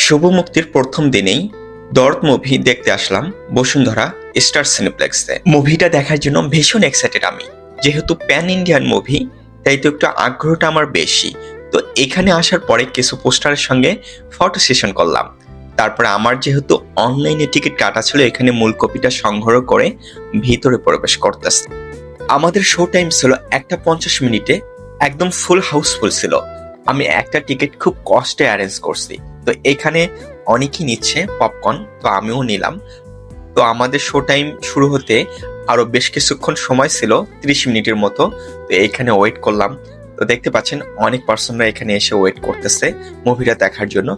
শুভ মুক্তির প্রথম দিনেই দর্দ মুভি দেখতে আসলাম বসুন্ধরা স্টার সিনেপ্লেক্সে। মুভিটা দেখার জন্য ভীষণ এক্সাইটেড আমি, যেহেতু প্যান ইন্ডিয়ান মুভি তাই তো একটু আগ্রহটা আমার বেশি। তো এখানে আসার পরে কিছু পোস্টারের সঙ্গে ফটো সেশন করলাম। তারপরে আমার যেহেতু অনলাইনে টিকিট কাটা ছিল, এখানে মূল কপিটা সংগ্রহ করে ভিতরে প্রবেশ করতেছে। আমাদের শো টাইম ছিল 1:50 একদম ফুল হাউসফুল ছিল। আমি একটা টিকিট খুব কষ্টে অ্যারেঞ্জ করছি। তো এখানে অনেকেই নিচ্ছে পপকর্ন, তো আমিও নিলাম। তো আমাদের শো টাইম শুরু হতে আরো বেশ কিছুক্ষণ সময় ছিল, 30 মিনিটের মতো। তো এইখানে ওয়েট করলাম। তো দেখতে পাচ্ছেন অনেক পার্সনরা এখানে এসে ওয়েট করতেছে মুভিটা দেখার জন্য।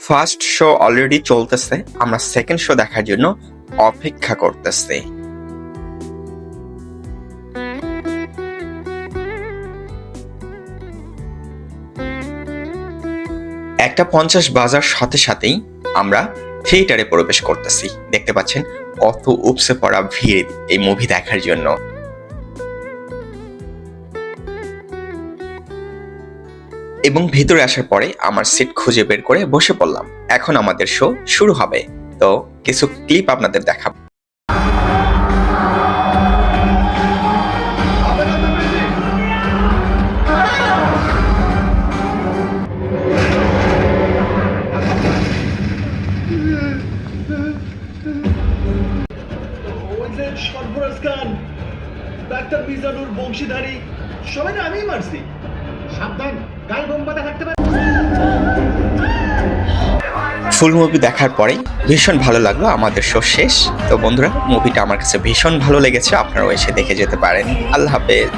ফার্স্ট শো অলরেডি চলতেছে, আমরা সেকেন্ড শো দেখার জন্য অপেক্ষা করতেছি। 1:50 বাজার সাথে সাথেই আমরা থিয়েটারে প্রবেশ করতেছি। দেখতে পাচ্ছেন কত উপসে পড়া ভিড় এই মুভি দেখার জন্য। এবং ভিতরে আসার পরে আমার সিট খুঁজে বের করে বসে পড়লাম। এখন আমাদের শো শুরু হবে। তো কিছু ক্লিপ আপনাদের দেখাবো। সর্বরাজ খান, ডাক্তার মিজানুর, বংশীধারী সবাই আমিই মারছি। সাবধান, গায়ে বোম বাঁধা থাকতে পারে। ফুল মুভি দেখার পরেই ভীষণ ভালো লাগলো। আমাদের শো শেষ। তো বন্ধুরা, মুভিটা আমার কাছে ভীষণ ভালো লেগেছে, আপনারাও এসে দেখে যেতে পারেন। আল্লাহ হাফেজ।